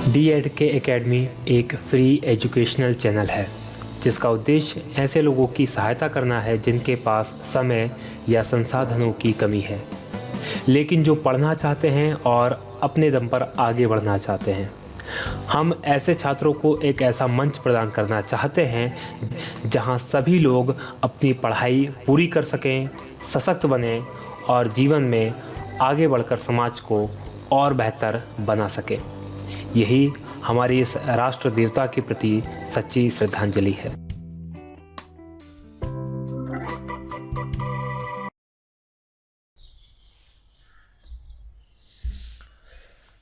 DEDK academy एक free educational channel है जिसका उद्देश्य ऐसे लोगों की सहायता करना है जिनके पास समय या संसाधनों की कमी है, लेकिन जो पढ़ना चाहते हैं और अपने दम पर आगे बढ़ना चाहते हैं। हम ऐसे छात्रों को एक ऐसा मंच प्रदान करना चाहते हैं जहां सभी लोग अपनी पढ़ाई पूरी कर सकें, सशक्त बनें और जीवन में आगे बढ़कर समाज को और बेहतर बना सकें। यही हमारी इस राष्ट्र देवता के प्रति सच्ची श्रद्धांजलि है।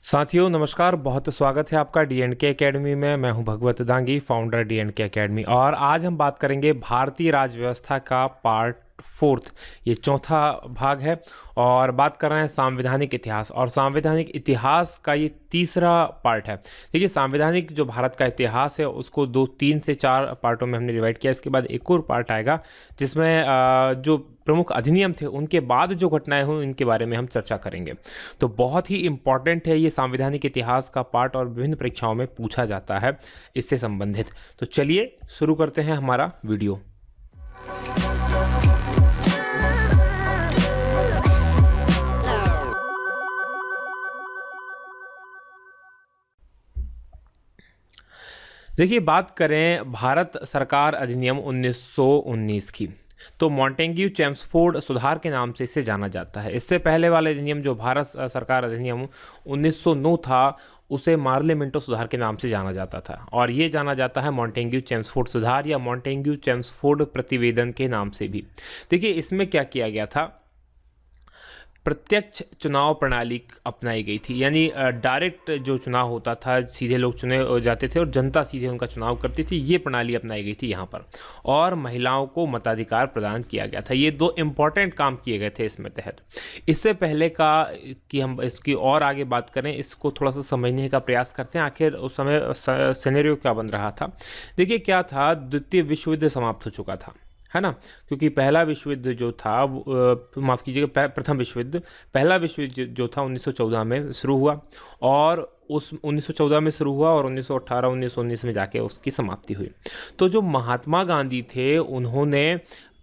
साथियों नमस्कार, बहुत स्वागत है आपका DNK एकेडमी में। मैं हूं भगवत दांगी, फाउंडर DNK एकेडमी, और आज हम बात करेंगे भारतीय राज्य व्यवस्था का पार्ट 4, ये चौथा भाग है। और बात कर रहे हैं संवैधानिक इतिहास, और संवैधानिक इतिहास का ये तीसरा पार्ट है। देखिए, संवैधानिक जो भारत का इतिहास है उसको 3 से 4 पार्टों में हमने डिवाइड किया। इसके बाद एक और पार्ट आएगा जिसमें जो प्रमुख अधिनियम थे उनके बाद जो घटनाएं हुई उनके बारे में हम चर्चा करेंगे। तो बहुत ही इंपॉर्टेंट है ये संवैधानिक इतिहास का पार्ट, और विभिन्न परीक्षाओं में पूछा जाता है इससे संबंधित। तो चलिए शुरू करते हैं हमारा वीडियो। देखिए, बात करें भारत सरकार अधिनियम 1919 की, तो मॉन्टेग्यू चेम्सफोर्ड सुधार के नाम से इसे जाना जाता है। इससे पहले वाला अधिनियम जो भारत सरकार अधिनियम 1909 था उसे मार्ले मिंटो सुधार के नाम से जाना जाता था, और ये जाना जाता है मॉन्टेग्यू चेम्सफोर्ड सुधार या मॉन्टेग्यू चेम्सफोर्ड प्रतिवेदन के नाम से भी। देखिए, इसमें क्या किया गया था, प्रत्यक्ष चुनाव प्रणाली अपनाई गई थी, यानी डायरेक्ट जो चुनाव होता था, सीधे लोग चुने जाते थे और जनता सीधे उनका चुनाव करती थी, ये प्रणाली अपनाई गई थी यहाँ पर। और महिलाओं को मताधिकार प्रदान किया गया था। ये 2 इम्पॉर्टेंट काम किए गए थे इसमें तहत। इससे पहले का कि हम इसकी और आगे बात करें, इसको थोड़ा सा समझने का प्रयास करते हैं आखिर उस समय सिनेरियो क्या बन रहा था। देखिए, क्या था, द्वितीय विश्व युद्ध समाप्त हो चुका था, है ना, क्योंकि पहला विश्व युद्ध जो था, माफ़ कीजिएगा, प्रथम विश्व युद्ध, पहला विश्व युद्ध जो था 1914 में शुरू हुआ, और उस 1914 में शुरू हुआ और 1918 1919 में जाके उसकी समाप्ति हुई। तो जो महात्मा गांधी थे उन्होंने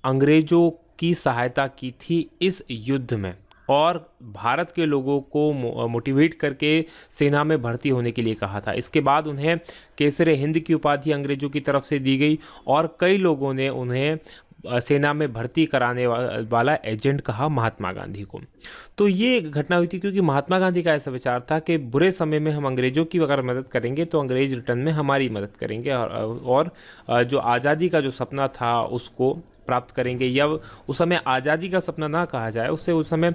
अंग्रेज़ों की सहायता की थी इस युद्ध में, और भारत के लोगों को मोटिवेट करके सेना में भर्ती होने के लिए कहा था। इसके बाद उन्हें केसरे हिंद की उपाधि अंग्रेज़ों की तरफ से दी गई, और कई लोगों ने उन्हें सेना में भर्ती कराने वाला एजेंट कहा महात्मा गांधी को। तो ये घटना हुई थी क्योंकि महात्मा गांधी का ऐसा विचार था कि बुरे समय में हम अंग्रेज़ों की अगर मदद करेंगे तो अंग्रेज़ रिटर्न में हमारी मदद करेंगे, और जो आज़ादी का जो सपना था उसको प्राप्त करेंगे। या उस समय आज़ादी का सपना ना कहा जाए, उससे उस समय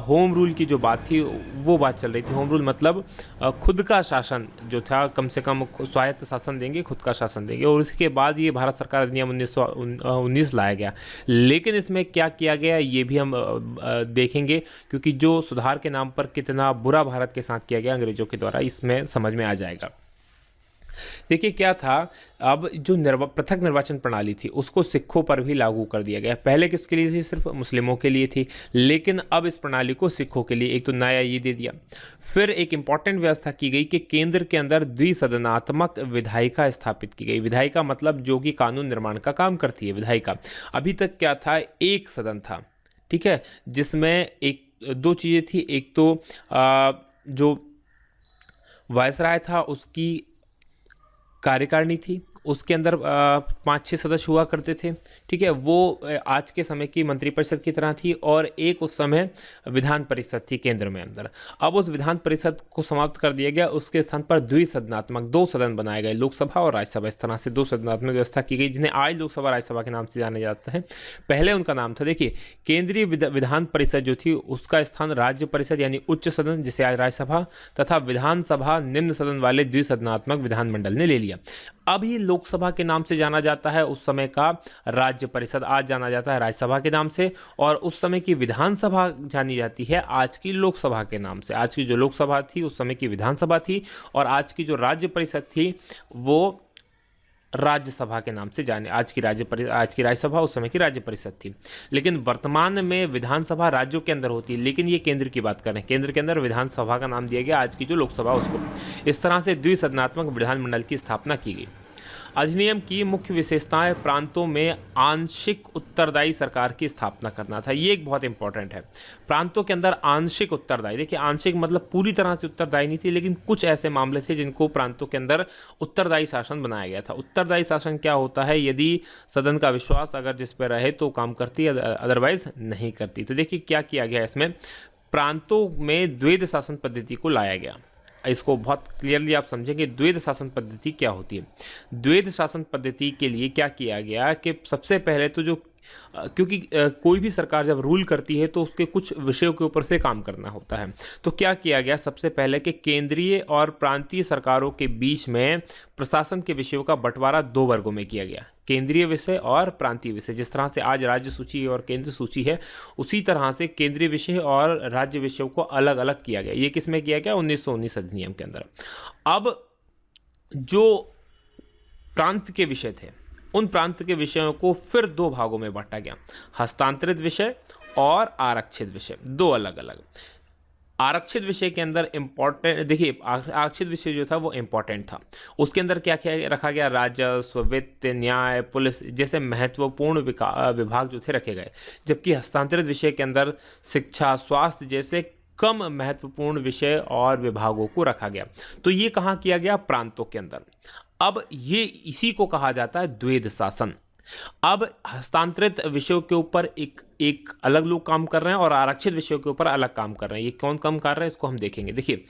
होम रूल की जो बात थी वो बात चल रही थी। होम रूल मतलब खुद का शासन जो था, कम से कम स्वायत्त शासन देंगे, खुद का शासन देंगे, और उसके बाद ये भारत सरकार अधिनियम 1919 लाया गया। लेकिन इसमें क्या किया गया ये भी हम देखेंगे, क्योंकि जो सुधार के नाम पर कितना बुरा भारत के साथ किया गया अंग्रेज़ों के द्वारा, इसमें समझ में आ जाएगा। देखिए, क्या था, अब जो पृथक निर्वाचन प्रणाली थी उसको सिखों पर भी लागू कर दिया गया। पहले किसके लिए थी, सिर्फ मुस्लिमों के लिए थी, लेकिन अब इस प्रणाली को सिखों के लिए एक तो नया ये दे दिया। फिर एक इंपॉर्टेंट व्यवस्था की गई कि केंद्र के अंदर द्विसदनात्मक विधायिका स्थापित की गई। विधायिका मतलब जो कि कानून निर्माण का काम करती है विधायिका। अभी तक क्या था, एक सदन था, ठीक है, जिसमें 2 चीज़ें थी। एक तो जो वायसराय था उसकी कार्यकारिणी थी, उसके अंदर 5-6 सदस्य हुआ करते थे, ठीक है, वो आज के समय की मंत्रिपरिषद की तरह थी, और एक उस समय विधान परिषद थी केंद्र में अंदर। अब उस विधान परिषद को समाप्त कर दिया गया, उसके स्थान पर द्विसदनात्मक 2 सदन बनाए गए, लोकसभा और राज्यसभा। इस तरह से 2 सदनात्मक व्यवस्था की गई, जिन्हें आज लोकसभा राज्यसभा के नाम से जाना जाता है। पहले उनका नाम था, देखिए, केंद्रीय विधान परिषद जो थी उसका स्थान राज्य परिषद यानी उच्च सदन, जिसे आज राज्यसभा, तथा विधानसभा निम्न सदन वाले द्विसदनात्मक विधानमंडल ने ले लिया। अभी लोकसभा के नाम से जाना जाता है उस समय का राज्य परिषद, आज जाना जाता है राज्यसभा के नाम से, और उस समय की विधानसभा जानी जाती है आज की लोकसभा के नाम से। आज की जो लोकसभा थी उस समय की विधानसभा थी, और आज की जो राज्य परिषद थी वो राज्यसभा के नाम से जाने, आज की राज्यसभा उस समय की राज्य परिषद थी। लेकिन वर्तमान में विधानसभा राज्यों के अंदर होती है, लेकिन ये केंद्र की बात करें, केंद्र के अंदर विधानसभा का नाम दिया गया आज की जो लोकसभा उसको। इस तरह से द्विसदनात्मक विधानमंडल की स्थापना की गई। अधिनियम की मुख्य विशेषताएं प्रांतों में आंशिक उत्तरदायी सरकार की स्थापना करना था। ये एक बहुत इंपॉर्टेंट है। प्रांतों के अंदर आंशिक उत्तरदायी, देखिए आंशिक मतलब पूरी तरह से उत्तरदायी नहीं थी, लेकिन कुछ ऐसे मामले थे जिनको प्रांतों के अंदर उत्तरदायी शासन बनाया गया था। उत्तरदायी शासन क्या होता है? यदि सदन का विश्वास अगर जिस पर रहे तो काम करती, अदरवाइज नहीं करती। तो देखिए क्या किया गया इसमें, प्रांतों में द्वैध शासन पद्धति को लाया गया। इसको बहुत क्लियरली आप समझेंगे द्वैध शासन पद्धति क्या होती है। द्वैध शासन पद्धति के लिए क्या किया गया कि सबसे पहले तो जो क्योंकि कोई भी सरकार जब रूल करती है तो उसके कुछ विषयों के ऊपर से काम करना होता है। तो क्या किया गया सबसे पहले कि केंद्रीय और प्रांतीय सरकारों के बीच में प्रशासन के विषयों का बंटवारा दो वर्गों में किया गया, केंद्रीय विषय और प्रांतीय विषय। जिस तरह से आज राज्य सूची और केंद्र सूची है, उसी तरह से केंद्रीय विषय और राज्य विषयों को अलग अलग किया गया। ये किस में किया गया? 1919 अधिनियम के अंदर। अब जो प्रांत के विषय थे, उन प्रांत के विषयों को फिर दो भागों में बांटा गया, हस्तांतरित विषय और आरक्षित विषय, दो अलग अलग। आरक्षित विषय के अंदर इंपॉर्टेंट, देखिए आरक्षित विषय जो था वो इंपॉर्टेंट था। उसके अंदर क्या क्या रखा गया? राजस्व, वित्त, न्याय, पुलिस जैसे महत्वपूर्ण विभाग जो थे रखे गए। जबकि हस्तांतरित विषय के अंदर शिक्षा, स्वास्थ्य जैसे कम महत्वपूर्ण विषय और विभागों को रखा गया। तो ये कहाँ किया गया? प्रांतों के अंदर। अब ये इसी को कहा जाता है द्वैध शासन। अब हस्तांतरित विषयों के ऊपर एक अलग लोग काम कर रहे हैं और आरक्षित विषयों के ऊपर अलग काम कर रहे हैं। ये कौन काम कर रहे हैं इसको हम देखेंगे। देखिए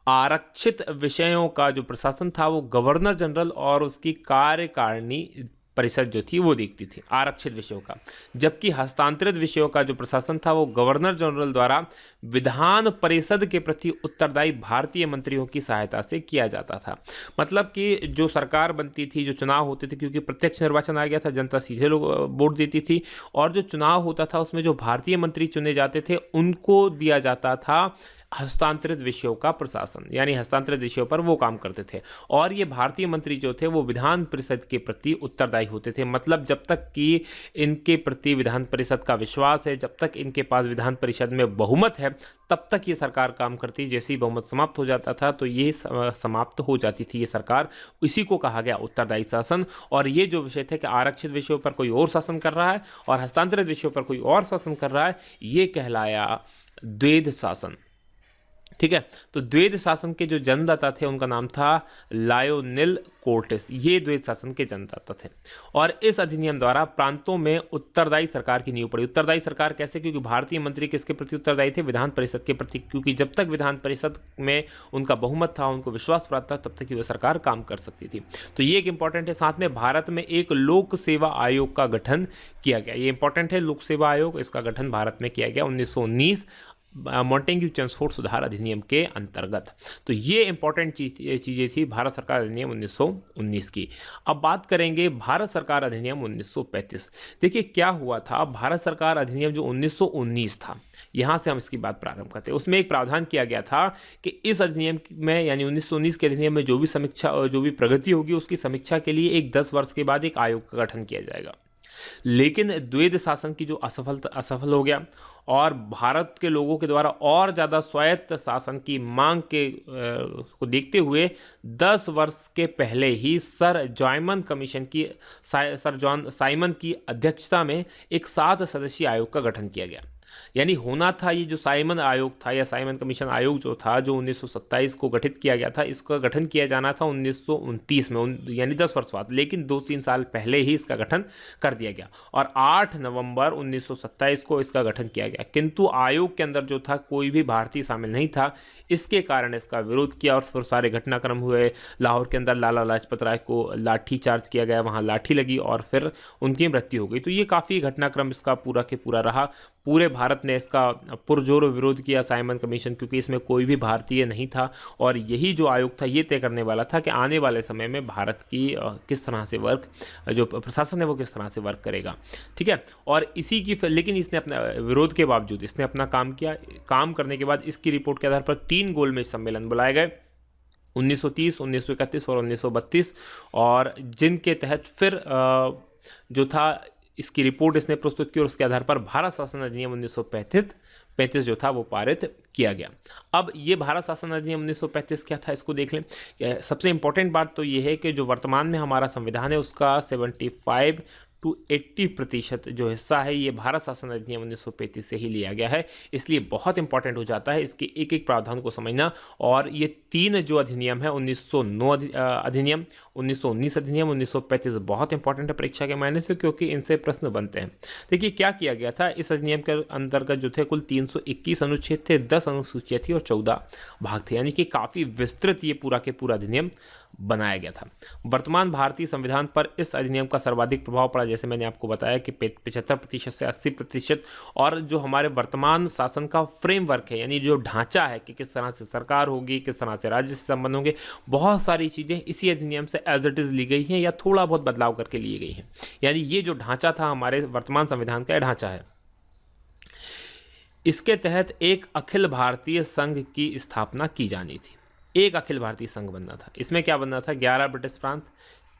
आरक्षित विषयों का जो प्रशासन था वो गवर्नर जनरल और उसकी कार्यकारिणी परिषद जो थी वो देखती थी आरक्षित विषयों का। जबकि हस्तांतरित विषयों का जो प्रशासन था वो गवर्नर जनरल द्वारा विधान परिषद के प्रति उत्तरदायी भारतीय मंत्रियों की सहायता से किया जाता था। मतलब कि जो सरकार बनती थी, जो चुनाव होते थे, क्योंकि प्रत्यक्ष निर्वाचन आ गया था, जनता सीधे लोग वोट देती थी, और जो चुनाव होता था उसमें जो भारतीय मंत्री चुने जाते थे उनको दिया जाता था हस्तांतरित विषयों का प्रशासन, यानी हस्तांतरित विषयों पर वो काम करते थे। और ये भारतीय मंत्री जो थे वो विधान परिषद के प्रति उत्तरदायी होते थे। मतलब जब तक कि इनके प्रति विधान परिषद का विश्वास है, जब तक इनके पास विधान परिषद में बहुमत है, तब तक ये सरकार काम करती। जैसे ही बहुमत समाप्त हो जाता था तो ये समाप्त हो जाती थी ये सरकार। इसी को कहा गया उत्तरदायी शासन। और ये जो विषय थे कि आरक्षित विषयों पर कोई और शासन कर रहा है और हस्तांतरित विषयों पर कोई और शासन कर रहा है, ये कहलाया द्वैध शासन। ठीक है, तो द्वैध शासन के जो जन्मदाता थे उनका नाम था लायोनेल कोर्टेस। ये द्वैध शासन के जन्मदाता थे। और इस अधिनियम द्वारा प्रांतों में उत्तरदायी सरकार की नींव पड़ी। उत्तरदायी सरकार कैसे? क्योंकि भारतीय मंत्री किसके प्रति उत्तरदायी थे? विधान परिषद के प्रति। क्योंकि जब तक विधान परिषद में उनका बहुमत था, उनको विश्वास प्राप्त था, तब तक वह सरकार काम कर सकती थी। तो ये एक इंपॉर्टेंट है। साथ में भारत में एक लोक सेवा आयोग का गठन किया गया। ये इंपॉर्टेंट है, लोक सेवा आयोग, इसका गठन भारत में किया गया 1919 मॉन्टेग्यू चेम्सफोर्ड सुधार अधिनियम के अंतर्गत। तो ये इंपॉर्टेंट चीज़ें थी भारत सरकार अधिनियम 1919 की। अब बात करेंगे भारत सरकार अधिनियम 1935। देखिए क्या हुआ था, भारत सरकार अधिनियम जो 1919 था, यहाँ से हम इसकी बात प्रारंभ करते हैं। उसमें एक प्रावधान किया गया था कि इस अधिनियम में, यानी 1919 के अधिनियम में जो भी समीक्षा, जो भी प्रगति होगी उसकी समीक्षा के लिए एक 10 वर्ष के बाद एक आयोग का गठन किया जाएगा। लेकिन द्वैध शासन की जो असफल हो गया और भारत के लोगों के द्वारा और ज़्यादा स्वायत्त शासन की मांग को देखते हुए 10 वर्ष के पहले ही सर जॉन साइमन की अध्यक्षता में एक 7 सदस्यीय आयोग का गठन किया गया। यानी होना था ये जो साइमन आयोग था या साइमन कमीशन आयोग जो था, जो 1927 को गठित किया गया था, इसका गठन किया जाना था 1929 में, यानी 10 वर्ष बाद। लेकिन 2-3 साल पहले ही इसका गठन कर दिया गया और 8 नवंबर 1927 को इसका गठन किया गया। किंतु आयोग के अंदर जो था कोई भी भारतीय शामिल नहीं था। इसके कारण इसका विरोध किया और फिर सारे घटनाक्रम हुए। लाहौर के अंदर लाला लाजपत राय को लाठी चार्ज किया गया, वहाँ लाठी लगी और फिर उनकी मृत्यु हो गई। तो ये काफ़ी घटनाक्रम इसका पूरा के पूरा रहा। पूरे भारत ने इसका पुरजोर विरोध किया साइमन कमीशन, क्योंकि इसमें कोई भी भारतीय नहीं था और यही जो आयोग था ये तय करने वाला था कि आने वाले समय में भारत की किस तरह से जो प्रशासन है वो किस तरह से वर्क करेगा। ठीक है, और इसी की लेकिन इसने अपना विरोध के बावजूद इसने अपना काम किया। काम करने के बाद इसकी रिपोर्ट के आधार पर 3 गोलमेज सम्मेलन बुलाए गए 1930, 1931 और 1932, और जिनके तहत फिर जो था इसकी रिपोर्ट इसने प्रस्तुत की और उसके आधार पर भारत शासन अधिनियम 1935 जो था वो पारित किया गया। अब ये भारत शासन अधिनियम 1935 क्या था, इसको देख लें। सबसे इंपॉर्टेंट बात तो ये है कि जो वर्तमान में हमारा संविधान है उसका 75 to 80% जो हिस्सा है ये भारत शासन अधिनियम 1935 से ही लिया गया है, इसलिए बहुत इंपॉर्टेंट हो जाता है इसके एक एक प्रावधान को समझना। और ये 3 जो अधिनियम है, 1909 अधिनियम, 1919 अधिनियम, 1935 बहुत इंपॉर्टेंट है परीक्षा के मायने से, क्योंकि इनसे प्रश्न बनते हैं। देखिए क्या किया गया था, इस अधिनियम के अंतर्गत जो थे कुल 321 अनुच्छेद थे, 10 अनुसूचियाँ थी और 14 भाग थे, यानी कि काफ़ी विस्तृत ये पूरा के पूरा अधिनियम बनाया गया था। वर्तमान भारतीय संविधान पर इस अधिनियम का सर्वाधिक प्रभाव पड़ा, जैसे मैंने आपको बताया कि 75% से 80%, और जो हमारे वर्तमान शासन का फ्रेमवर्क है, यानी जो ढांचा है कि किस तरह से सरकार होगी, किस तरह से राज्य से संबंध होंगे, बहुत सारी चीज़ें इसी अधिनियम से एज इट इज़ ली गई हैं या थोड़ा बहुत बदलाव करके ली गई हैं। यानी ये जो ढांचा था हमारे वर्तमान संविधान का ढांचा है। इसके तहत एक अखिल भारतीय संघ की स्थापना की जानी थी, एक अखिल भारतीय संघ बनना था। इसमें क्या बनना था, 11 ब्रिटिश प्रांत,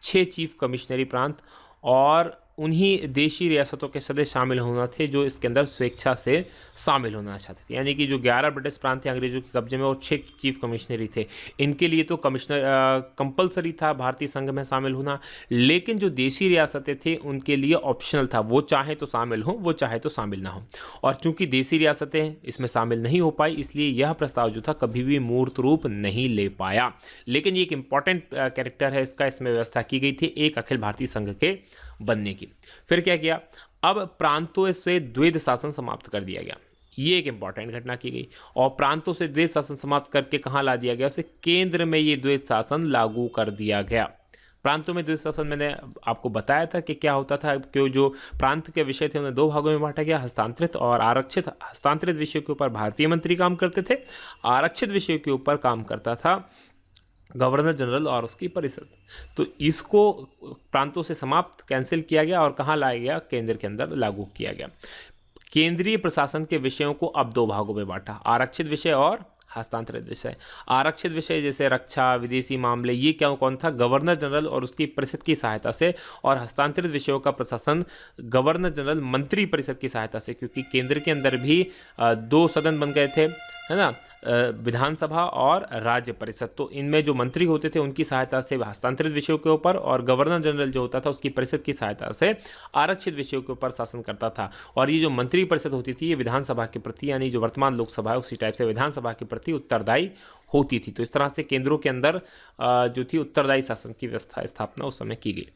6 चीफ कमिश्नरी प्रांत और उन्हीं देशी रियासतों के सदस्य शामिल होना थे जो इसके अंदर स्वेच्छा से शामिल होना चाहते थे। यानी कि जो 11 ब्रिटिश प्रांत थे अंग्रेजों के कब्जे में और 6 चीफ कमिश्नरी थे, इनके लिए तो कंपलसरी था भारतीय संघ में शामिल होना, लेकिन जो देशी रियासतें थी उनके लिए ऑप्शनल था, वो चाहे तो शामिल हो, वो चाहे तो शामिल ना हो। और चूंकि देशी रियासतें इसमें शामिल नहीं हो पाई, इसलिए यह प्रस्ताव जो था कभी भी मूर्त रूप नहीं ले पाया। लेकिन ये एक इंपॉर्टेंट कैरेक्टर है इसका, इसमें व्यवस्था की गई थी एक अखिल भारतीय संघ के बनने की। फिर क्या किया, अब प्रांतों से द्वैध शासन समाप्त कर दिया गया, ये एक इंपॉर्टेंट घटना की गई। और प्रांतों से द्वैध शासन समाप्त करके कहाँ ला दिया गया, उसे केंद्र में ये द्वैध शासन लागू कर दिया गया। प्रांतों में द्वैध शासन मैंने आपको बताया था कि क्या होता था, कि जो प्रांत के विषय थे उन्हें 2 भागों में बांटा गया, हस्तांतरित और आरक्षित। हस्तांतरित विषयों के ऊपर भारतीय मंत्री काम करते थे, आरक्षित विषयों के ऊपर काम करता था गवर्नर जनरल और उसकी परिषद। तो इसको प्रांतों से समाप्त कैंसिल किया गया और कहाँ लाया गया, केंद्र के अंदर लागू किया गया। केंद्रीय प्रशासन के विषयों को अब 2 भागों में बांटा, आरक्षित विषय और हस्तांतरित विषय। आरक्षित विषय जैसे रक्षा, विदेशी मामले, ये क्या कौन था, गवर्नर जनरल और उसकी परिषद की सहायता से, और हस्तांतरित विषयों का प्रशासन गवर्नर जनरल मंत्री परिषद की सहायता से, क्योंकि केंद्र के अंदर भी 2 सदन बन गए थे, है ना, विधानसभा और राज्य परिषद। तो इनमें जो मंत्री होते थे उनकी सहायता से हस्तांतरित विषयों के ऊपर, और गवर्नर जनरल जो होता था उसकी परिषद की सहायता से आरक्षित विषयों के ऊपर शासन करता था। और ये जो मंत्री परिषद होती थी ये विधानसभा के प्रति, यानी जो वर्तमान लोकसभा है उसी टाइप से विधानसभा के प्रति उत्तरदायी होती थी। तो इस तरह से केंद्रों के अंदर जो थी उत्तरदायी शासन की व्यवस्था स्थापना उस समय की गई।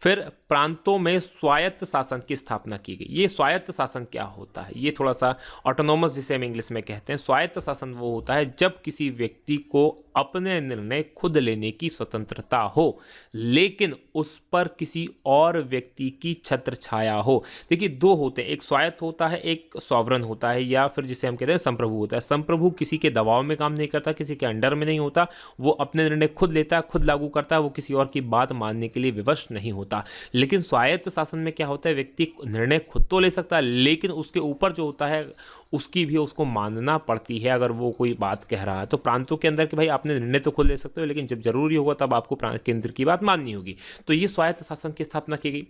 फिर प्रांतों में स्वायत्त शासन की स्थापना की गई। ये स्वायत्त शासन क्या होता है, ये थोड़ा सा ऑटोनोमस जिसे हम इंग्लिश में कहते हैं। स्वायत्त शासन वो होता है जब किसी व्यक्ति को अपने निर्णय खुद लेने की स्वतंत्रता हो, लेकिन उस पर किसी और व्यक्ति की छत्र छाया हो। देखिए 2 होते हैं, एक स्वायत्त होता है, एक सॉवरन होता है, या फिर जिसे हम कहते हैं संप्रभु होता है। संप्रभु किसी के दबाव में काम नहीं करता, किसी के अंडर में नहीं होता, वो अपने निर्णय खुद लेता है, खुद लागू करता है, वो किसी और की बात मानने के लिए विवश नहीं होता। लेकिन स्वायत्त शासन में क्या होता है, व्यक्ति निर्णय खुद तो ले सकता है, लेकिन उसके ऊपर जो होता है उसकी भी उसको मानना पड़ती है अगर वो कोई बात कह रहा है। तो प्रांतों के अंदर कि भाई आपने निर्णय तो खुद ले सकते हो, लेकिन जब जरूरी होगा तब आपको केंद्र की बात माननी होगी। तो ये स्वायत्त शासन की स्थापना की गई।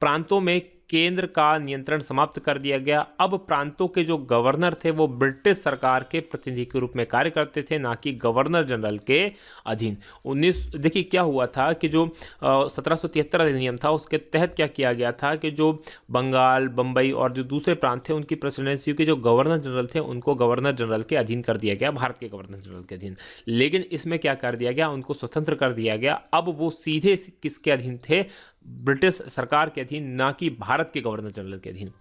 प्रांतों में केंद्र का नियंत्रण समाप्त कर दिया गया। अब प्रांतों के जो गवर्नर थे वो ब्रिटिश सरकार के प्रतिनिधि के रूप में कार्य करते थे, ना कि गवर्नर जनरल के अधीन। देखिए क्या हुआ था कि जो 1773 अधिनियम था उसके तहत क्या किया गया था कि जो बंगाल, बम्बई और जो दूसरे प्रांत थे उनकी प्रेसिडेंसी के जो गवर्नर जनरल थे उनको गवर्नर जनरल के अधीन कर दिया गया, भारत के गवर्नर जनरल के अधीन। लेकिन इसमें क्या कर दिया गया, उनको स्वतंत्र कर दिया गया। अब वो सीधे किसके अधीन थे, ब्रिटिश सरकार के अधीन, ना कि भारत के गवर्नर जनरल के अधीन।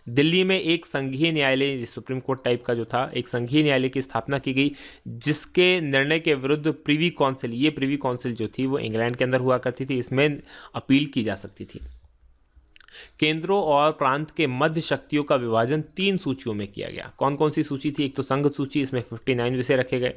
दिल्ली में एक संघीय न्यायालय, सुप्रीम कोर्ट टाइप का जो था, एक संघीय न्यायालय की स्थापना की गई, जिसके निर्णय के विरुद्ध प्रिवी काउंसिल, ये प्रिवी काउंसिल जो थी वो इंग्लैंड के अंदर हुआ करती थी, इसमें अपील की जा सकती थी। केंद्रों और प्रांत के मध्य शक्तियों का विभाजन 3 सूचियों में किया गया। कौन कौन सी सूची थी, एक तो संघ सूची, इसमें 59 विषय रखे गए,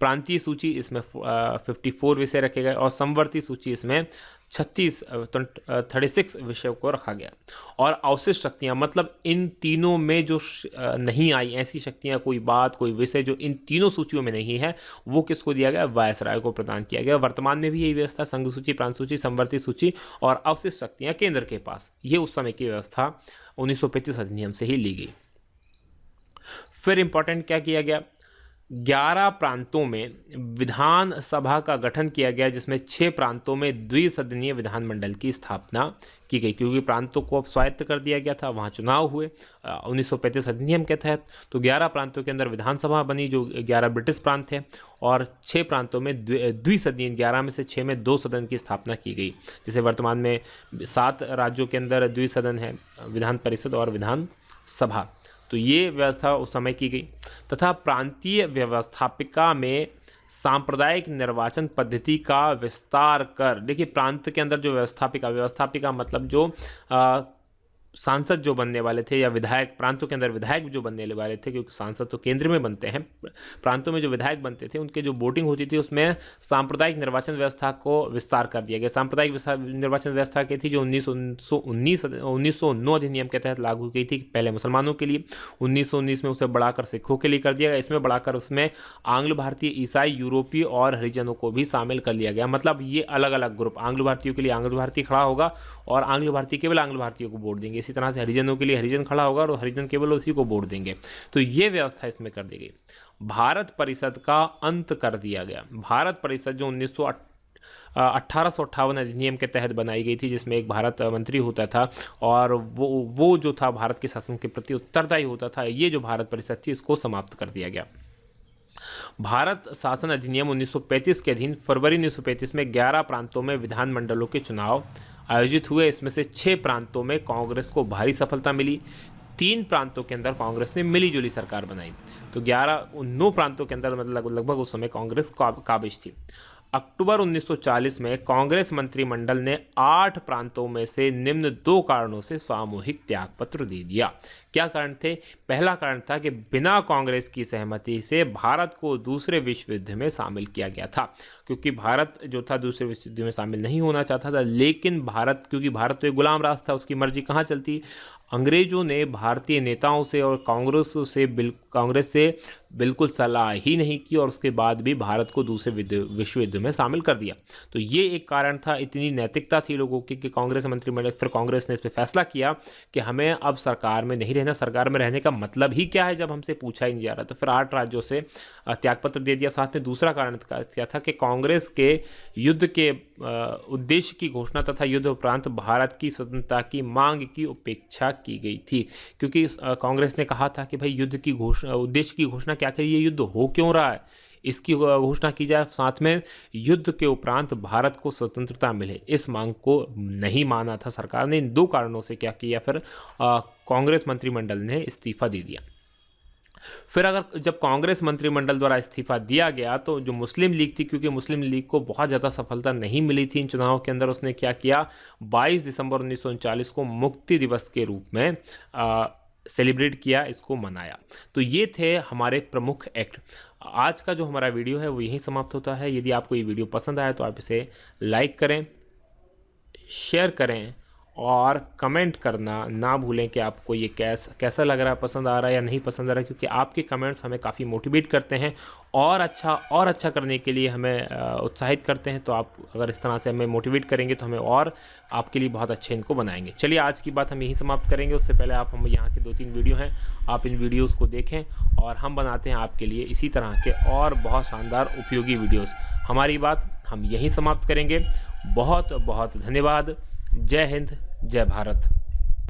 प्रांतीय सूची इसमें 54 विषय रखे गए, और समवर्ती सूची इसमें 36 विषयों को रखा गया। और अवशिष्ट शक्तियाँ, मतलब इन तीनों में जो नहीं आई, ऐसी शक्तियाँ, कोई बात, कोई विषय जो इन तीनों सूचियों में नहीं है, वो किसको दिया गया? वायसराय को प्रदान किया गया। वर्तमान में भी यही व्यवस्था, संघ सूची, प्रांत सूची, संवर्ती सूची और अवशिष्ट शक्तियाँ केंद्र के पास, ये उस समय की व्यवस्था 1935 अधिनियम से ही ली गई। फिर इंपॉर्टेंट क्या किया गया? 11 प्रांतों में विधान सभा का गठन किया गया, जिसमें 6 प्रांतों में द्विसदनीय विधानमंडल की स्थापना की गई, क्योंकि प्रांतों को अब स्वायत्त कर दिया गया था, वहाँ चुनाव हुए 1935 अधिनियम के तहत। तो 11 प्रांतों के अंदर विधानसभा बनी, जो 11 ब्रिटिश प्रांत थे, और 6 प्रांतों में द्विसदनीय, 11 में से 6 में 2 सदन की स्थापना की गई। जैसे वर्तमान में 7 राज्यों के अंदर द्विसदन है, विधान परिषद और विधान सभा। तो ये व्यवस्था उस समय की गई। तथा प्रांतीय व्यवस्थापिका में सांप्रदायिक निर्वाचन पद्धति का विस्तार कर, देखिए प्रांत के अंदर जो व्यवस्थापिका मतलब जो सांसद जो बनने वाले थे, या विधायक, प्रांतों के अंदर विधायक जो बनने वाले थे, क्योंकि सांसद तो केंद्र में बनते हैं, प्रांतों में जो विधायक बनते थे उनके जो वोटिंग होती थी, उसमें सांप्रदायिक निर्वाचन व्यवस्था को विस्तार कर दिया गया। सांप्रदायिक निर्वाचन व्यवस्था की थी जो 1909 अधिनियम के तहत लागू की थी, पहले मुसलमानों के लिए, 1919 में उसे बढ़ाकर सिखों के लिए कर दिया गया। इसमें बढ़ाकर उसमें आंग्ल भारतीय, ईसाई, यूरोपीय और हरिजनों को भी शामिल कर लिया गया। मतलब ये अलग अलग ग्रुप, आंग्ल भारतीयों के लिए आंग्ल भारतीय खड़ा होगा और आंग्ल भारतीय केवल आंग्ल भारतीयों को वोट देंगे। इसी तरह से हरिजनों के लिए हरिजन खड़ा होगा और हरिजन केवल उसी को वोट देंगे। तो ये व्यवस्था इसमें कर दी गई। भारत परिषद का अंत कर दिया गया। भारत परिषद जो 1858 अधिनियम के तहत बनाई गई थी, जिसमें एक भारत मंत्री होता था और वो जो था भारत के शासन के प्रति उत्तरदायी होता था, ये जो भारत परिषद थी इसको समाप्त कर दिया गया। भारत शासन अधिनियम 1935 के अधीन फरवरी 1935 में 11 प्रांतों में विधानमंडलों के चुनाव आयोजित हुए। इसमें से 6 प्रांतों में कांग्रेस को भारी सफलता मिली। 3 प्रांतों के अंदर कांग्रेस ने मिलीजुली सरकार बनाई। तो 9 प्रांतों के अंदर मतलब लगभग उस समय कांग्रेस काबिज थी। अक्टूबर 1940 में कांग्रेस मंत्रिमंडल ने 8 प्रांतों में से निम्न 2 कारणों से सामूहिक त्यागपत्र दे दिया। क्या कारण थे? पहला कारण था कि बिना कांग्रेस की सहमति से भारत को दूसरे विश्व युद्ध में शामिल किया गया था, क्योंकि भारत जो था दूसरे विश्व युद्ध में शामिल नहीं होना चाहता था। लेकिन क्योंकि भारत तो एक गुलाम राज था, उसकी मर्जी कहाँ चलती। अंग्रेजों ने भारतीय नेताओं से और कांग्रेस से बिल्कुल सलाह ही नहीं की और उसके बाद भी भारत को दूसरे विश्व युद्ध में शामिल कर दिया। तो ये एक कारण था। इतनी नैतिकता थी लोगों की कि कांग्रेस मंत्रिमंडल, फिर कांग्रेस ने इस पर फैसला किया कि हमें अब सरकार में नहीं रहना। सरकार में रहने का मतलब ही क्या है जब हमसे पूछा ही नहीं जा रहा। तो फिर 8 राज्यों से त्यागपत्र दे दिया। साथ में दूसरा कारण क्या था कि कांग्रेस के युद्ध के उद्देश्य की घोषणा तथा युद्ध उपरांत भारत की स्वतंत्रता की मांग की उपेक्षा की गई थी, क्योंकि कांग्रेस ने कहा था कि भाई युद्ध की उद्देश्य की घोषणा क्या करिए, युद्ध हो क्यों रहा है, इसकी घोषणा की जाए। साथ में युद्ध के उपरांत भारत को स्वतंत्रता मिले, इस मांग को नहीं माना था सरकार ने। इन 2 कारणों से क्या किया, फिर कांग्रेस मंत्रिमंडल ने इस्तीफा दे दिया। फिर जब कांग्रेस मंत्रिमंडल द्वारा इस्तीफा दिया गया तो जो मुस्लिम लीग थी, क्योंकि मुस्लिम लीग को बहुत ज़्यादा सफलता नहीं मिली थी इन चुनावों के अंदर, उसने क्या किया, 22 दिसंबर 1939 को मुक्ति दिवस के रूप में सेलिब्रेट किया, इसको मनाया। तो ये थे हमारे प्रमुख एक्ट। आज का जो हमारा वीडियो है वो यहीं समाप्त होता है। यदि आपको ये वीडियो पसंद आया तो आप इसे लाइक करें, शेयर करें और कमेंट करना ना भूलें कि आपको ये कैसा लग रहा है, पसंद आ रहा है या नहीं पसंद आ रहा है, क्योंकि आपके कमेंट्स हमें काफ़ी मोटिवेट करते हैं और अच्छा करने के लिए हमें उत्साहित करते हैं। तो आप अगर इस तरह से हमें मोटिवेट करेंगे तो हमें और आपके लिए बहुत अच्छे इनको बनाएंगे। चलिए आज की बात हम यहीं समाप्त करेंगे। उससे पहले हम यहाँ के 2-3 वीडियो हैं, आप इन वीडियोज़ को देखें और हम बनाते हैं आपके लिए इसी तरह के और बहुत शानदार उपयोगी वीडियोज़। हमारी बात हम यहीं समाप्त करेंगे। बहुत बहुत धन्यवाद। जय हिंद, जय भारत।